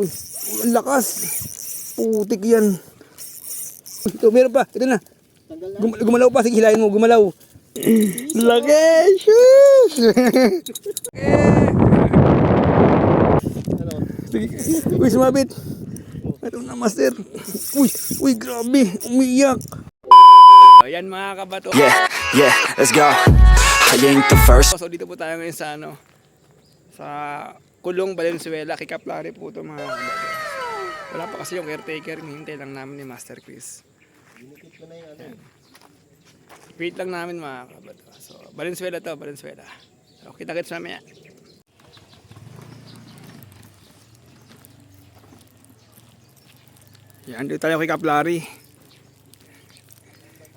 Ang lakas. Putik yan. Ito, meron pa. Ito na. Gumalaw pa. Sige, hilahin mo. Gumalaw. Laki. Shush. Sige. Uy, sumabit. Ito na, master. Uy, grabe. Umiyak. Ayan mga kabato. Yeah, let's go. I ain't the first. So dito po tayo ngayon sa sa Kulong Valenzuela, kay Kaplari po ito mga kabato. Wala pa kasi yung caretaker, hinihintay lang namin ni Master Chris. Wait lang namin mga kabato. So Valenzuela to, Valenzuela. So kita-kits mamaya. Yan, dito tayo kay Kaplari.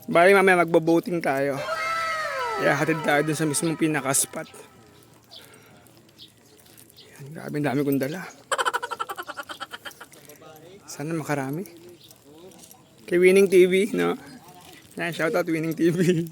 Bali mamaya magbo-boating tayo. Kaya hatid tayo dun sa mismong pinaka-spot. Yan, grabe ang dami kong dala. Sana makarami. Kay Winning TV, no? Yan, shoutout Winning TV.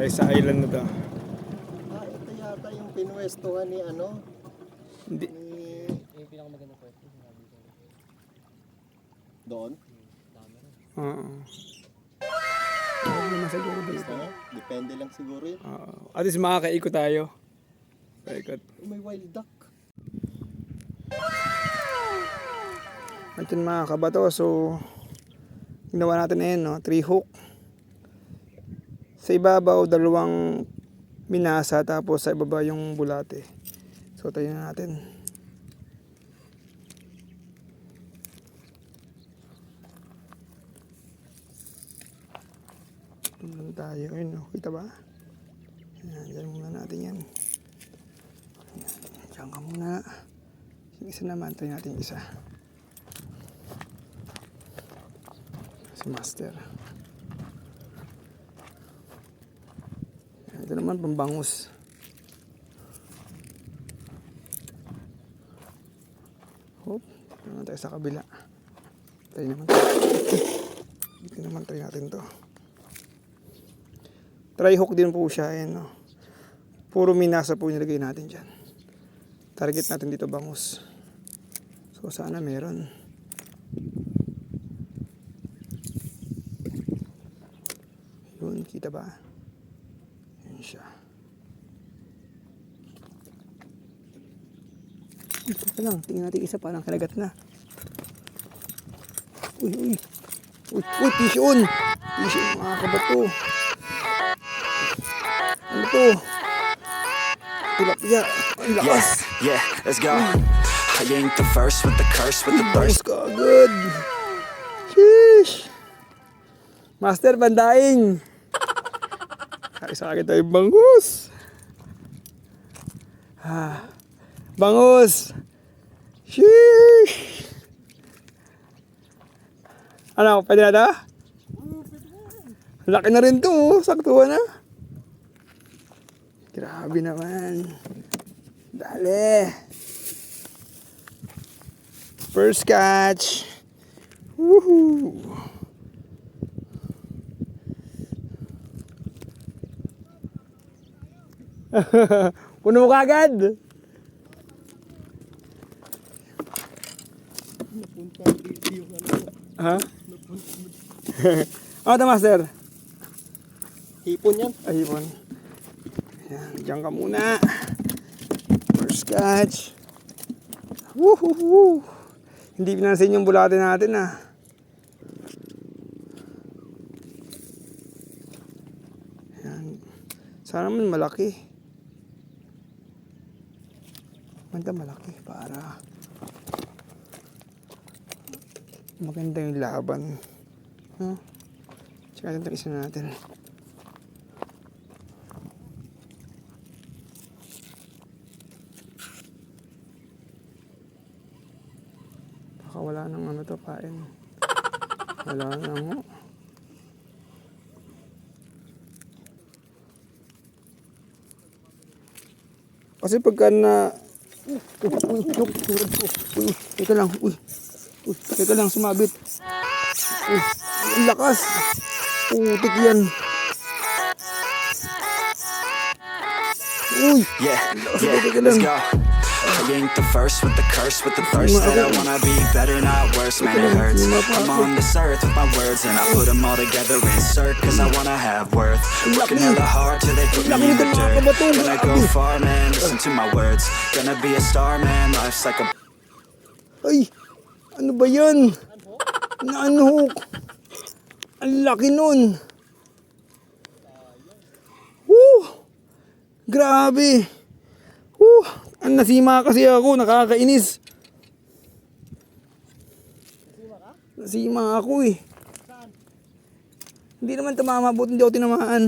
Sa island na to. Ito yata yung pinwestuhan ni ano? Hindi. Yung pinakamagandang pwesto. Doon? Oo. Ano na siguro dito? Depende lang siguro yun. At least makakaikot tayo. Kaikot. May wild duck. Ito mga kabato. So, ginawa natin na yun, no? 3 hook. Sa ibabaw, 2 minasa, tapos sa ibaba yung bulate. So, tayo na natin. Tumulong tayo. Ayun, no? Kita ba? Ayan, dyan muna natin yan. Ayan, dyan ka muna. Yung isa naman, tayo natin yung isa. Si Master. Ito naman pambangus. Hop, dito naman tayo sa kabila. Tayo naman. Dito naman tayo natin to. Try hook din po siya. Ayan, no? Puro minasa po nilagay natin dyan. Target natin dito bangus. So sana meron. Yun, kita ba? Siya. Ito lang, tingnan natin isa, parang kalagat na. Uy, fish on! Fish on, mga kabato. Ano to? Tilapia. Ang lakas. Yeah, let's go. I ain't the first with the curse with the burst. Bangus ka agad. Sheesh. Master, bandaing. Sa akin tayo bangus. Bangus. Sheesh. Ano, pwede na ito? Laki na rin ito, oh. Saktuhan na. Grabe naman. Dali. First catch. Woohoo. Puno ka agad. Ha? Ano ito, Master? Hipon yan. Ay, hipon. Yan, diyan ka muna. First catch. Woohoo! Hindi pinansin yung bulate natin ah. Yan. Sana naman malaki. Maganda malaki para maganda yung laban. No? Tsaka natin isa natin. Baka wala nang ano to pain. Wala nang kasi pagka na teka lang, teka lang, sumabit. Ang lakas. Putik yan. Uy, Yeah, let's go. I ain't the first with the curse, with the thirst that I wanna be better, not worse, man, it hurts. I'm on this earth with my words and I put them all together, insert, cause I wanna have worth. Working hella hard till they put me in the dirt. Gonna go far, man, listen to my words. Gonna be a star, man, life's like a... ay, ano ba yan? Na-unhook. Ang laki nun. Woo! Grabe. Woo! Ang nasima kasi ako, nakakainis. Nasima ako eh. Hindi naman tumama, buti hindi ako tinamaan.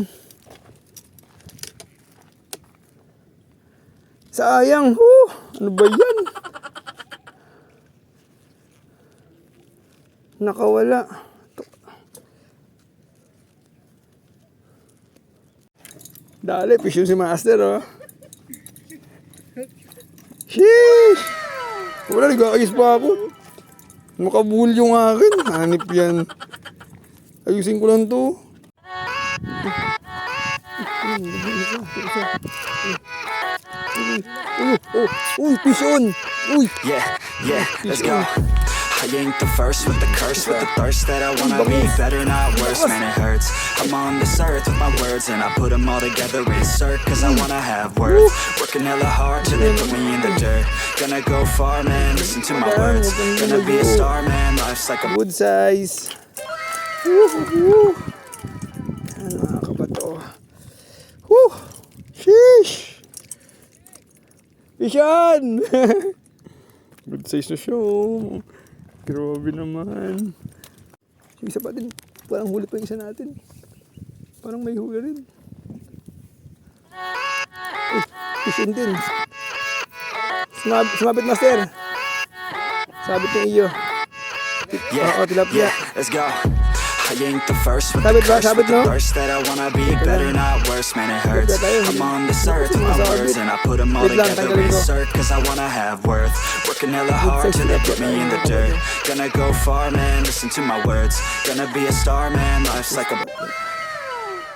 Sayang. Woo! Ano ba yan? Nakawala. Dali, fish yun si Master, oh. Sheesh! Wala, nag-aayos pa ako. Makabul yung akin. Hanip yan. Ayusin ko lang to. Uy, fish on! Uy! Yeah, let's go. I ain't the first with the curse, with the thirst that I wanna be better, not worse, man, it hurts. I'm on this earth with my words and I put them all together, insert, cause I wanna have worth. Working hella hard till they put me in the dirt. Gonna go far, man, listen to my words. Gonna be a star, man, life's like a... Good size. Woo! Ano mga kabato? Woo! Sheesh! Fishan! Good size na siya, oh. Grabe naman. Yung isa pa din, parang huli pa yung isa natin. Parang may huli rin. Fishing din. Sumabit, Master. Sabit ng iyo. Oo, tilapia. Yeah, let's go. I ain't the first with Sabit the ba? curse, Sabit, with the no? thirst that I wanna be better, not worse, man, it hurts. I'm on this earth with my words and I put them all Wait lang, together, tanggalin ko. insert, cause I wanna have worth. Working hella hard till they put me in the dirt. Gonna go far, man, listen to my words. Gonna be a star, man, life's like a...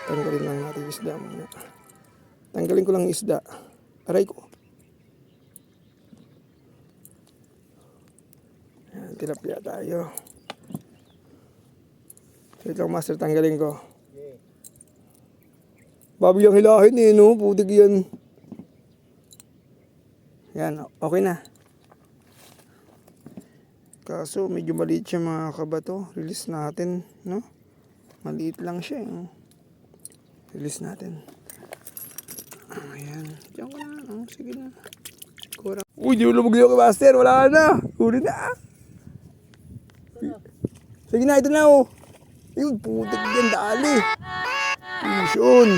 Tanggalin lang natin yung isda muna. Tanggalin ko lang yung isda. Aray ko. Yan, tilapia tayo. Wait lang, Master, tanggalin ko. Babi yung hilahin eh, no? Putik yan. Yan, okay na. Kaso, medyo maliit siya mga kabato. Release natin, no? Maliit lang siya, eh. Release natin. Ayan. Diyan ko na, no? Sige na. Kurang. Uy, di mo lumag yung Master. Wala na. Huli na. Sige na, ito na, oh. Ayun, putik din, dali. Yun.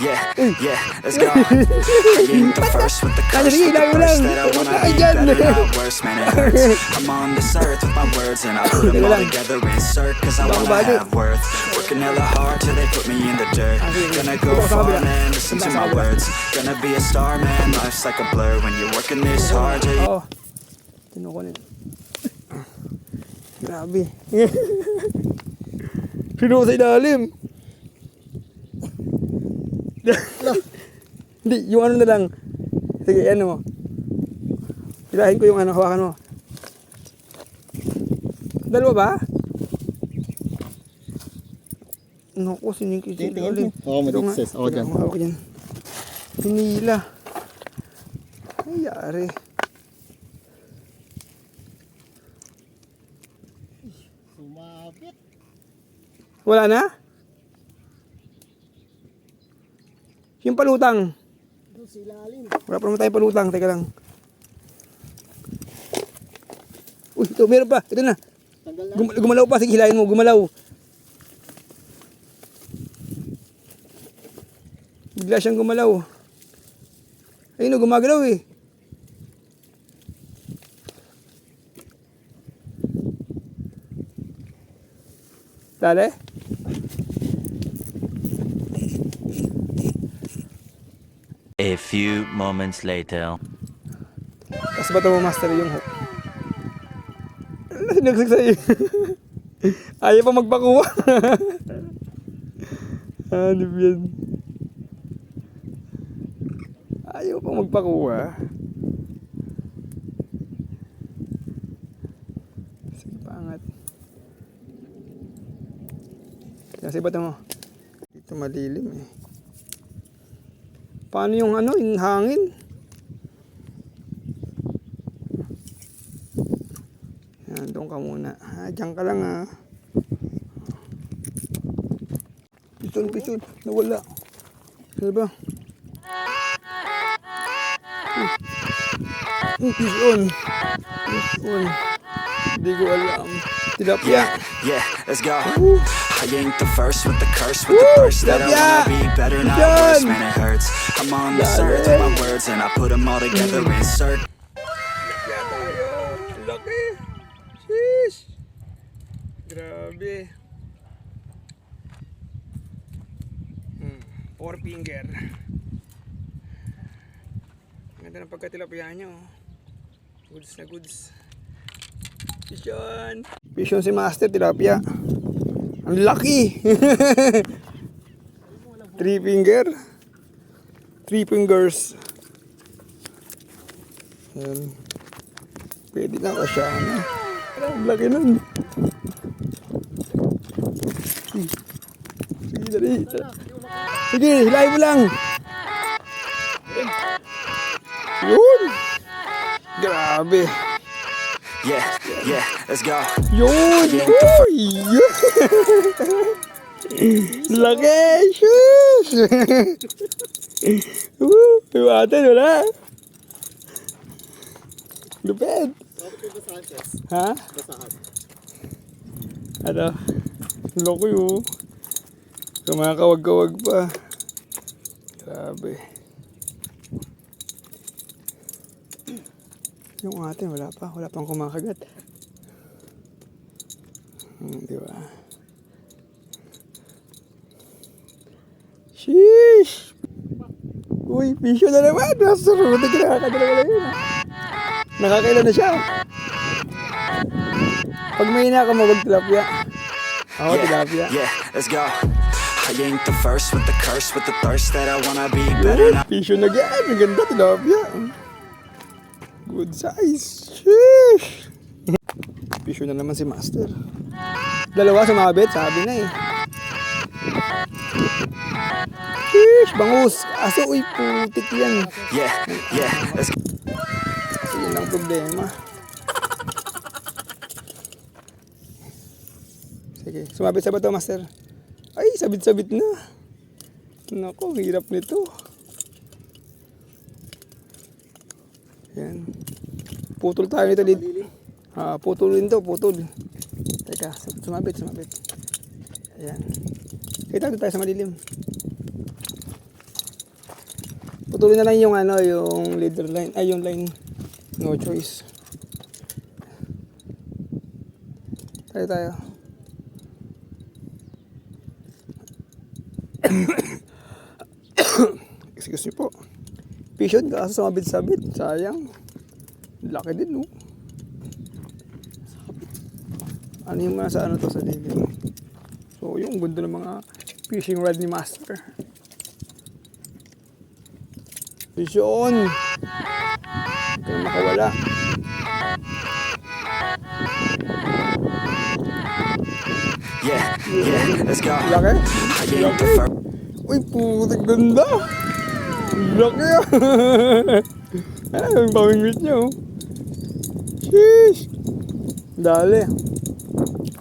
Yeah, let's go. I ain't the first with the curse, with the thirst that I wanna be better, not worse, man, it hurts. I'm on this earth with my words and I put them all together, insert, cause I wanna have worth. Working hella hard till they put me in the dirt. Gonna go far, man, listen to my words. Gonna be a star, man, life's like a blur when you're working this hard. Yeah, Oo. Tinukunin. Grabe. Pinuha sa ilalim. Hindi, yung ano na lang. Sige, ano mo. Hilahin ko yung ano, hawakan mo. Dalawa ba? Naku, siningkit sa ilalim. Oo, Ito nga. madikses. Oo, dyan. Hawak yan. Hinila. Yari. Sumabit. Wala na? Yung palutang. Doon sa ilalim. Wala pa naman tayong palutang. Teka lang. Uy, ito, meron pa. Ito na. Tanggal na. Gumalaw pa. Sige, hilahin mo. Gumalaw. Bigla siyang gumalaw. Ayun o, gumagalaw eh. Dali. A few moments later. Tapos ba ito mo master yung hook? Ano sinagsik sa'yo? Ayaw pa magpakuha. Ano yan? Ayaw pa magpakuha. Sige, pangat. Kasi ba ito mo? Ito malilim eh. Paano yung ano, yung hangin? Yan, doon ka muna. Diyan ka lang ha. Pisyon, nawala. Ano ba? Pisyon. Hindi ko alam. Tilapia. Yeah, let's go. I ain't the first with the curse, with the thirst that I wanna be better, not worse, man it hurts. I'm on this earth with my words and I put them all together in circle. Tilapia tayo. Laki. Sheesh. Grabe. 4 finger. Ganda ng pagkatilapia nyo. Goods na goods. Pisyon. Pisyon si Master, tilapia. Ang laki! 3 finger. 3 fingers. Yan. Pwede na kasya na. Ang laki nun. Sige, dali. Sige, hilahin mo lang. Yun. Grabe. Yeah, let's go. Yun! Uy! Laki! Shush! Iwatin, wala. Lupit. Ha? Ano? Loko yun. Kumakawag-kawag pa. Grabe. Yung atin, wala pang kumakagat. Di ba? Sheesh! Uy, pisyo na naman! Nasurunod na nakakadala yun. Nakakailan na siya. Pag may inakamawag tilapia. Ako, tilapia. Yeah, let's go. I ain't the first with the curse, with the thirst that I wanna be better, not Pisyo na yan. Ang ganda, tilapia. Good size. Sheesh! Pisyo na naman si Master. Dalawa sumabit, sabi na eh. Sheesh! Bangus! Aso, uy, putik yan. yeah, let's go. So, yun ang problema. Sige, sumabit sa bato, Master. Ay, sabit-sabit na. Naku, hirap nito. Yan. Putol tayo nito dito. Putulin to, putol. Teka, sumabit. Ayan. Kita tayo sa madilim. Putulin na lang yung ano, yung leader line, ay yung line. No choice. Tayo. Excuse me po. Pisyon, kaso sumabit-sabit. Sayang. Laki din, no? Ano yung nasa ano to sa dilim? So, yung ganda ng mga fishing rod ni Master. Pisyon! Huwag kang makawala. Yeah, let's go. Laki? I ain't the first. Uy, putik ganda! Laki ah! Ay, yung pamingwit niya, oh. Sheesh! Dali.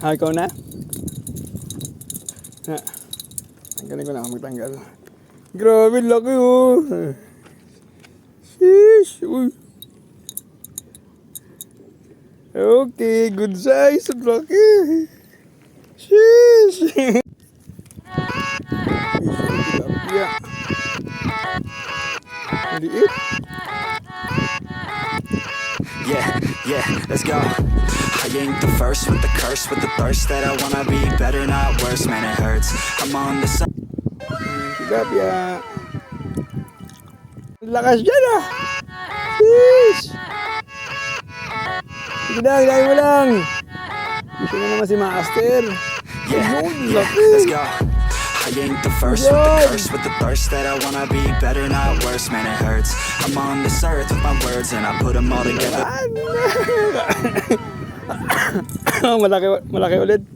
Ikaw na? Tanggalin ko na, magtanggal. Grabe, laki, oh. Sheesh! Uy. Okay, good size. Ang laki. Sheesh! Tilapia. Liit. Yeah, let's go. I ain't the first with the curse, with the thirst that I wanna be better, not worse, man, it hurts. I'm on the side. Tilapia. Ang lakas dyan, ah. Sheesh! Sige na, hilahin mo lang. Gusto na naman si Master. Yeah, Ayun, yeah, laki. let's go. I ain't the first with the curse, with the thirst that I wanna be better, not worse, man, it hurts. I'm on this earth with my words and I put them all together. Malaki ulit.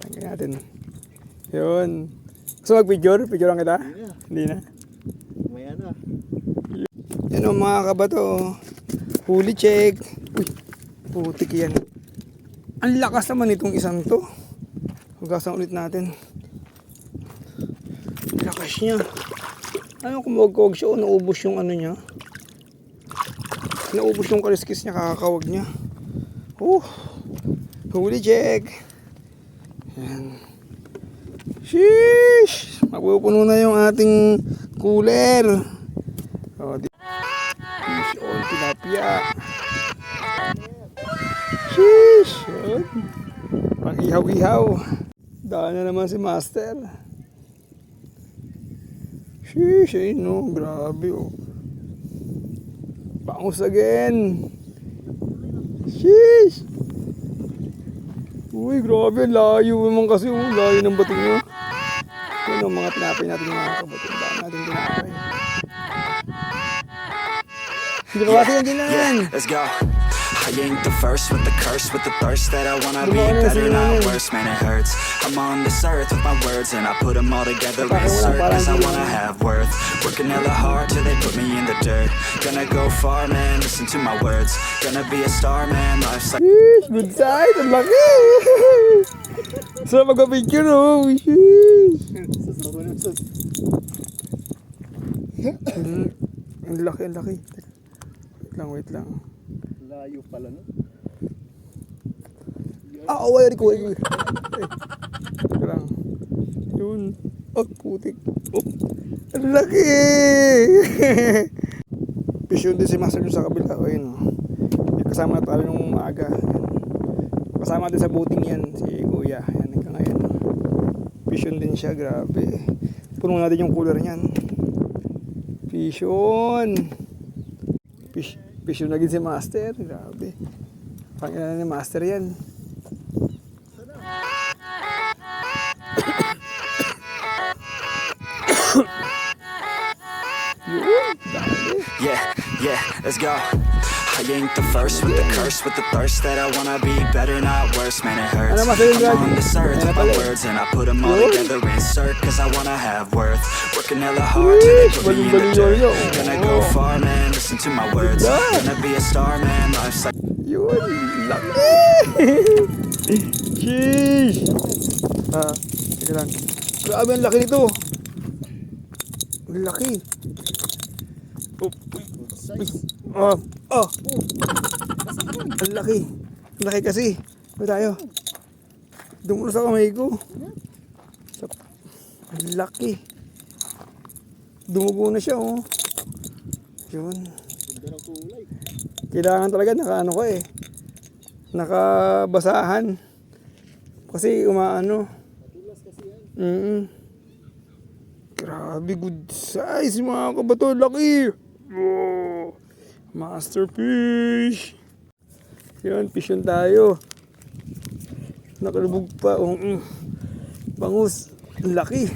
Tanggalin natin. Yun. Gusto mag-picture? Picturean kita? Hindi na. Maya na. Yan o mga kabato. Huli check. Uy, putik yan. Ang lakas naman itong isang to. Hugasan ulit natin. Lakas niya. Ano kung magkawag siya o naubos yung ano niya? Naubos yung kaliskis niya, kakakawag niya. Huli check. Yan. Sheesh! Mapupuno na yung ating cooler. Fish on tilapia. Sheesh! Yun. Pang ihaw-ihaw. Daan na naman si Master. Sheesh! Ayun, no? Grabe, oh. Bangus again. Sheesh! Uy, grabe. Layo naman kasi. Oh. Layo ng bato niya. Yun, oh, mga tinapay natin yung mga kabato. Daan natin tinapay. Hindi pa kasi yan din. Let's go. I ain't the first with the curse, with the thirst that I wanna be better, not worse, man, it hurts. I'm on this earth with my words and I put them all together, insert, cause I wanna have worth. Working hella hard till they put me in the dirt. Gonna go far, man, listen to my words. Gonna be a star, man, life's like... Sheesh, good side, ang laki. So magpa-picture, oh. Sheesh. Ang laki, ang laki. Wait lang. Layo pala, no? Wala ko. Teka lang. Yun. Putik. Ang laki. Fish yun din si Master yun sa kabila. Ayun, oh. Kasama na tayo nung maaga. Kasama din sa boating yan, si Kuya. Yan, hanggang ngayon. Fish yun din siya, grabe. Puno natin yung cooler niyan. Fish yun. Fish yun naging si Master. Grabe. Panginoon ni Master yan. Yeah, let's go. I ain't the first with the curse, with the thirst that I wanna be better, not worse, man, it hurts. I'm on this earth with my words and I put them all together, insert, cause I wanna have worth. Working hella hard till they put me in the dirt. Gonna go far, man, listen to my words. Gonna be a star, man, life's like... Yun, laki! Sheesh! Teka lang. Grabe, ang laki nito. Ang laki. Ang laki. Ang laki kasi. Ano tayo? Dumulo sa kamay ko. Ang laki. Dumugo na siya, oh. Yun. Kailangan talaga nakaano ko eh. Nakabasahan. Kasi umaano. Grabe, good size mga kabato. Laki. Oh, masterpiece. Yan, fish yun tayo. Nakalubog pa. Bangus. Ang laki.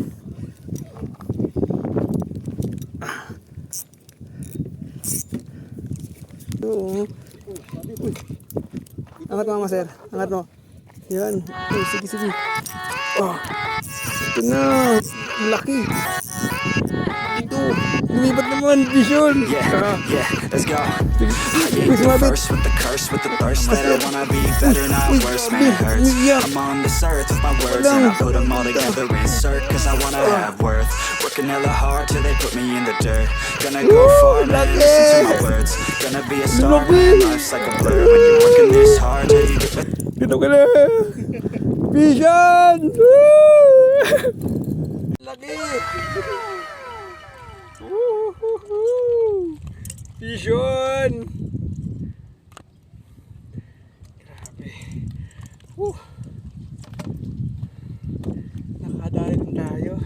Uy. Angat mo, sir. Angat mo. Yan. Sige. Ito na. Laki. Lumipat naman, vision. Yeah, let's go. I ain't the first with the curse, with the thirst that I wanna be better, not worse, man, it hurts. I'm on this earth with my words and I put them all together, insert, cause I wanna have worth. Working hella hard till they put me in the dirt. Gonna go far, man, listen to my words. Gonna be a star, man, life's like a blur. When you're working this hard till you get Dito ka na. Vision! Laki! Vision! Grabe. Nakadali din tayo.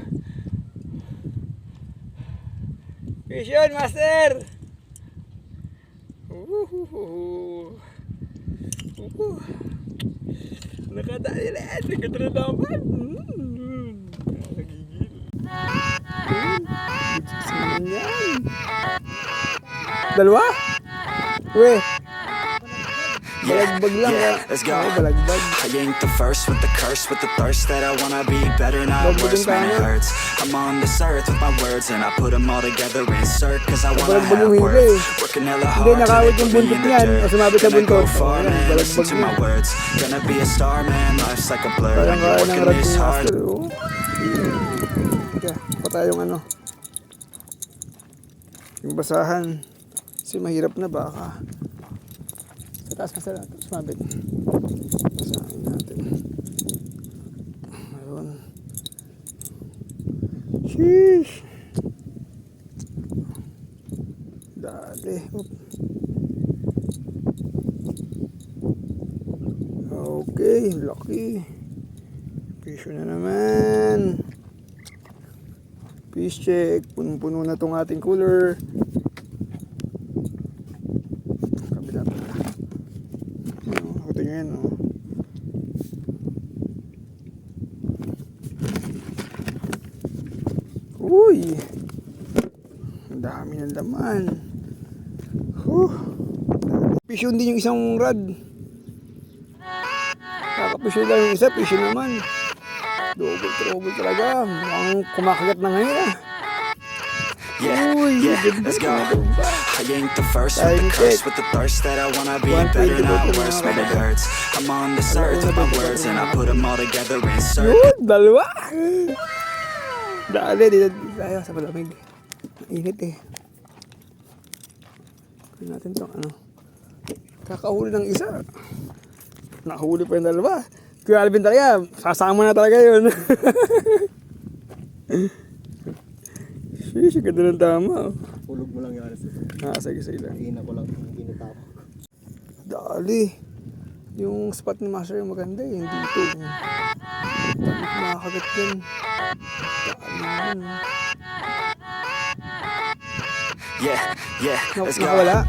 Vision, Master! Nakadali rin! Nagkata na naman! Nagigil. Saan yan? Dalawa? Uwe! Balagbag lang yeah, let's go. Balagbag. I ain't the first with the curse, with the thirst that I wanna be better, not worse, man, it hurts. I'm on this earth with my words and I put them all together, insert, cause I wanna have worth. Working hella hard till they put me in the dirt. Gonna go far, man, listen to my words. Gonna be a star, man, life's like a blur. When you're working this hard. Kaya, pa tayong ano. Yung basahan. Kasi mahirap na baka. Sa taas ka sa sumabit. Basahin natin. Ayun. Sheesh. Dali. Oop. Okay, lucky. Piso na naman. Fish check. Punong-puno na tong ating cooler. Kabila pa. Ito nyo yan, oh. Uy! Ang dami ng laman. Fish yun din yung isang rod. Kakapish lang yung isa, fish yun naman. Double talaga. Mukhang kumakagat na ngayon, ah. Yeah, let's go. I ain't the first with the curse, with the thirst that I wanna be better, not worse, man, it hurts. I'm on this earth with my words and I put them all together, insert. Yun, dalawa. Dali, dito tayo sa malamig. Mainit eh. Kaya natin itong ano. Kakahuli ng isa. Nakahuli pa yung dalawa. Kuya Alvin talaga, sasama na talaga yun. Sheesh, ganda ng tama. Hulog mo lang yan. Sige lang. Hina ko lang yung ginitap. Dali. Yung spot ni Master yung maganda eh, hindi ito. Dali kumakagat yan. Dali yun. Yeah, let's go. Nakawala.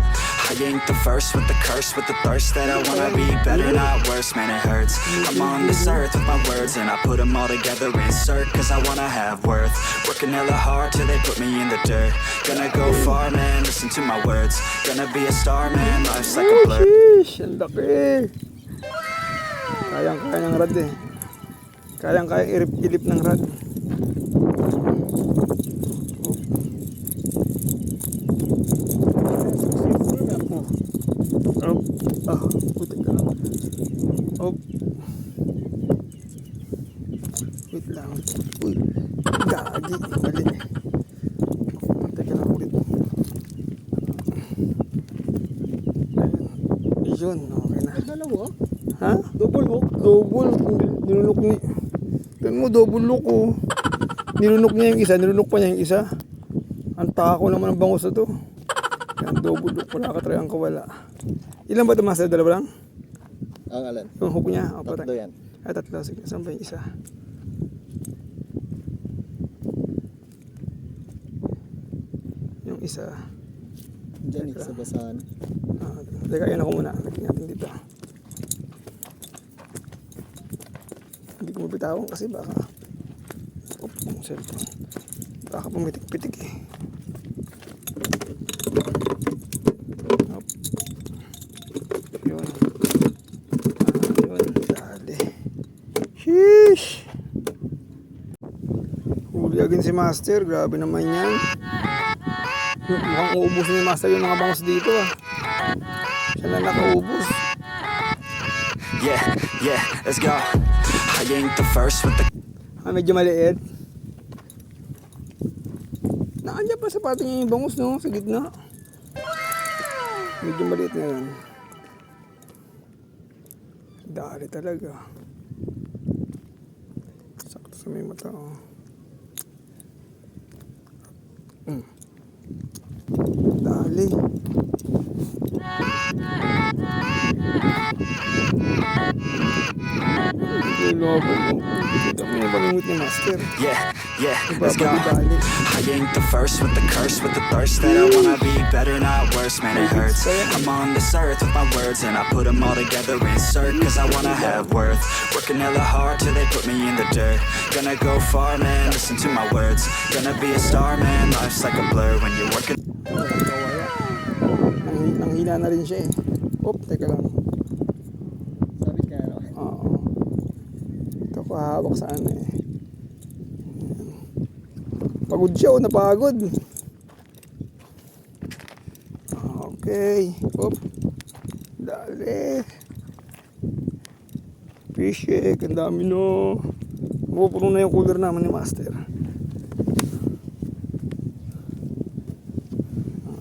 I ain't the first with the curse, with the thirst that I wanna be better, not worse, man, it hurts. I'm on this earth with my words and I put them all together, insert, cause I wanna have worth. Working hella hard till they put me in the dirt. Gonna go far, man, listen to my words. Gonna be a star, man, life's like a blur. Sheesh, ang laki. Kayang-kaya ng rad eh. Kayang-kaya ilip ng rad. Putik ka lang. Wait lang. Uy, gagi. Mali. Teka lang ulit. Yun, okay na. Dalawa? Ha? Double hook? Double. Nilunok ni... Tignan mo, double look oh. Nilunok niya yung isa, nilunok pa niya yung isa. Ang tako naman ng bangus na to. Yan, double look. Wala ka try ang kawala. Ilan ba ito, Master? Dalawa lang? Ang alin? Yung hook niya? O, Tatlo yan. Ay, tatlo. Sige, saan ba yung isa? Yung isa. Diyan sa basahan. Teka, yan ako muna. Lagyan natin dito. Hindi ko mabitawan kasi baka yung cellphone. Baka pumitik-pitik eh. Hop. Yun. Yun. Dali. Sheesh! Huli agad si Master. Grabe naman yan. Mukhang uubos ni Master yung mga bangus dito ah. Siya na nakaubos. Yeah, yeah, let's go. I ain't the first with the Medyo maliit. Nakandyan pa sa pato niya yung bangus, no? Sa gitna. Medyo maliit na yan. Dali talaga. Sakto sa may mata, oh. Dali. Kami na pag-ingot ni Master. Yeah, yeah, let's go. Ibabalik. I ain't the first with the curse, with the thirst that I wanna be better, not worse, man, it hurts. I'm on this earth with my words and I put them all together, insert, cause I wanna have worth. Working hella hard till they put me in the dirt. Gonna go far, man, listen to my words. Gonna be a star, man, life's like a blur when you're working. Nanghina na rin siya eh. Oop, teka lang. Sabit ka, no? Oo. Ito ko hawak sa ano eh. Ayan. Pagod siya o napagod. Okay. Oop. Dali. Fish egg. Ang dami no. Pupuno na yung cooler naman ni Master.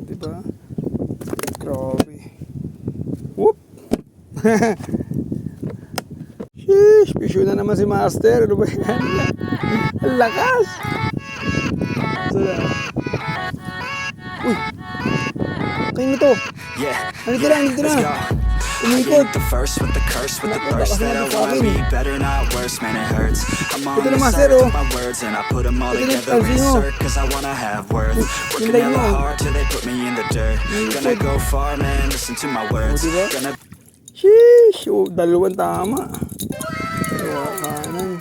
Diba? Grabe. Whoop! Sheesh! Pisyo na naman si Master. Ano ba yan? Ang lakas! Sada. Uy! Kain na to! Yeah, Nandito na, nandito let's na! go. I Umikot! ain't the first with the curse, with the thirst that I wanna be better, not worse, man, it hurts. I'm on Ito na, this Master, earth oh. with my words and I put them all Ito na, together, pansin mo. insert, cause I wanna have worth. Working Hinday hella mo. hard till they put me in the dirt. Gonna go far, man, listen to my words. O, diba? Gonna Sheesh! Oh, dalawang tama. Dalawa kanan.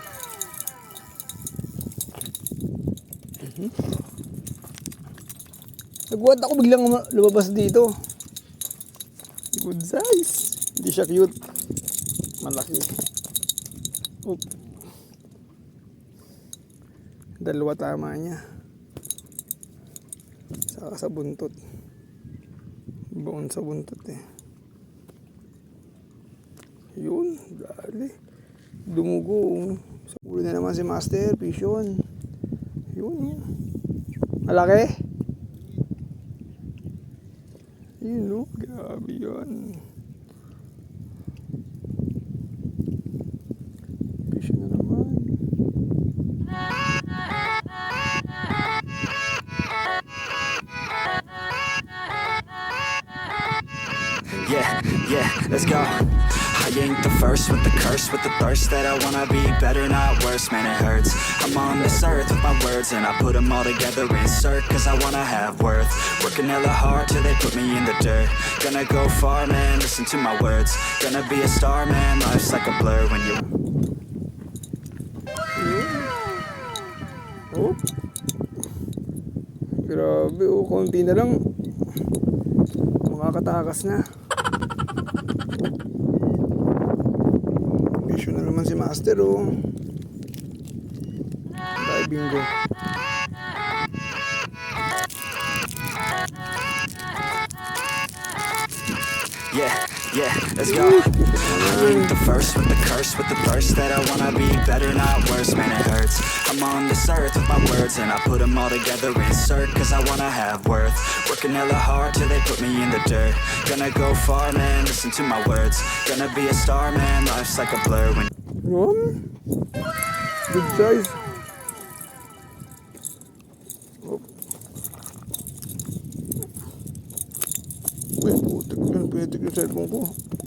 Nagwat ako biglang lumabas dito. Good size. Hindi siya cute. Malaki. Oop. Dalawa tama niya. Saka sa buntot. Baon sa buntot eh. Yun, dali. Dumugo. Sa ulo na naman si Master, Pishon. Yun. Malaki. Yun, no? Grabe yun. Pishon na naman. yeah, yeah, let's go. I ain't the first with the curse, with the thirst that I wanna be better, not worse, man, it hurts. I'm on this earth with my words and I put them all together, insert, cause I wanna have worth. Working hella hard till they put me in the dirt. Gonna go far, man, listen to my words. Gonna be a star, man, life's like a blur when you Oh. Grabe, oh, konti na lang. Makakatakas na. Bisyo na naman si Master, oh. Bye, bingo. yeah, yeah, let's go. I ain't the first with the curse, with the thirst that I wanna be better, not worse, man, it hurts. I'm on this earth with my words and I put them all together, insert, cause I wanna have worth. Working hella hard till they put me in the dirt. Gonna go far, man, listen to my words. Gonna be a star, man, life's like a blur when Yun. Good size. Oh. Uy, putik yun. Pitik yung cellphone ko.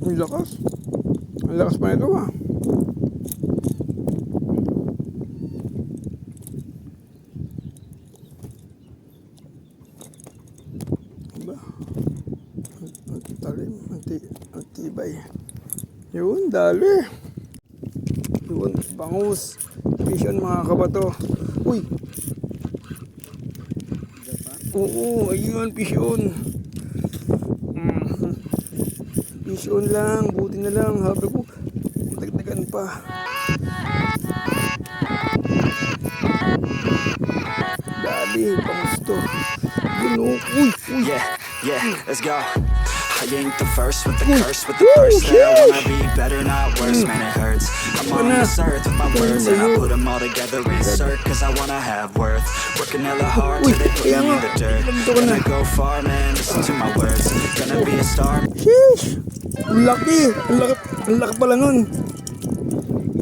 Ang lakas. Ang lakas pa nito, ah. Diba? Ang talim. Ang tibay. Yun, dali. Yun, bangus. Mission mga kabato. Uy! Oo, ayun, pisyon. Pisyon lang, buti na lang. Habi ko, dagdagan pa. Dali, bangus to. Yun o. Uy, uy. Yeah, let's go. I ain't the first with the curse, with the first that I wanna be better, not worse, man it hurts. I'm on this earth with my words and I put them all together, insert, cause I wanna have worth. Working hella hard till they put me in the dirt. Gonna go far, man, listen to my words. Gonna be a star. Sheesh. Ang laki. Ang laki pala nun.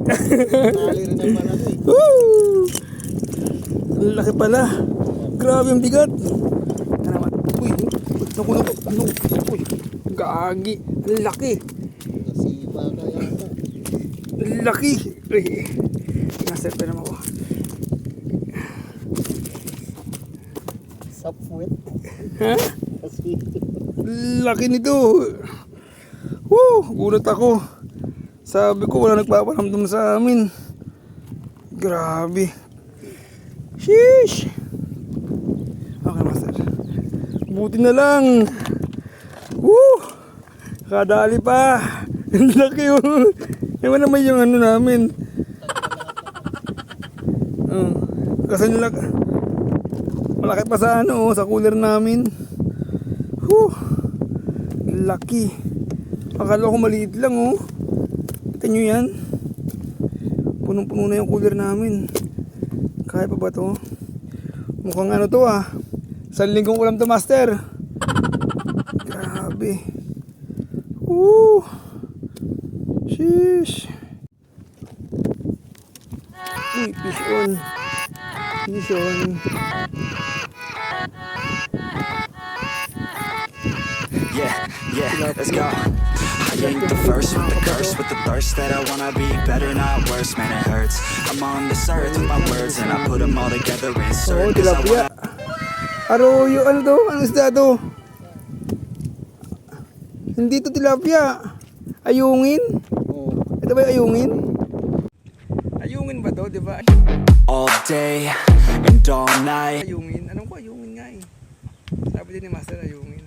Tali rin ang malaki. Woo! Ang laki pala. Grabe ang bigat. Ano naman? Uy, naku. Uy, gagi. Ang laki. Nasipa ka yata. Ang laki. Uy, nasa pa naman ako. Sapwet. Ha? Kasi Laki nito. Woo, gulat ako. Sabi ko wala nagpaparamdam sa amin. Grabe. Sheesh. Okay, master. Buti na lang. Woo! Kadali pa. Ang laki yun. Ewan naman yung ano namin. Kasi nila malaki pa sa ano, sa cooler namin. Whew! Laki. Akala ko maliit lang oh. Kita nyo yan. Punong-puno na yung cooler namin. Kaya pa ba to? Mukhang ano to ah. 1 linggong ulam to, master. Grabe. Woo! Sheesh. Uy, fish on. Fish on. Yeah, let's go. I ain't the first with the curse, with the thirst that I wanna be better, not worse, man it hurts. I'm on this earth with my words and I put them all together, Oh, insert, cause I tilapia. wanna... Aroyo, ano to? Ano isda to? Hindi to tilapia. Ayungin? oh, Ito ba yung ayungin? Ayungin ba to, di ba? All day and all night. Ayungin. Anong ko ayungin nga eh. Sabi din ni Master ayungin.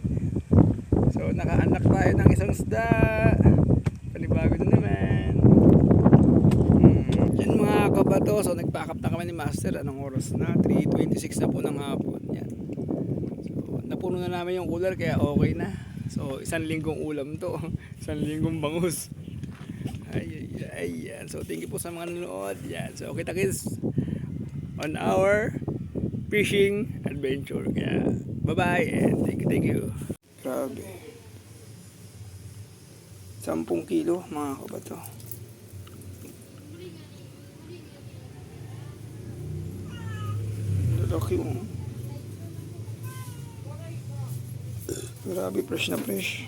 So nakaanak tayo ng isang isda. Panibago na naman. Yan mga kabato. So nag-pack up na kami ni Master. Anong oras na? 3:26 na po ng hapon. Yan. So napuno na namin yung cooler kaya okay na. So 1 linggong ulam to. 1 linggong bangus. Ay, yan. So thank you po sa mga nanonood. Yan. So kita kids on our fishing adventure. Kaya bye-bye and thank you. Grabe. 10 kilo mga kabato. Lalaki mo. Grabe, fresh na fresh.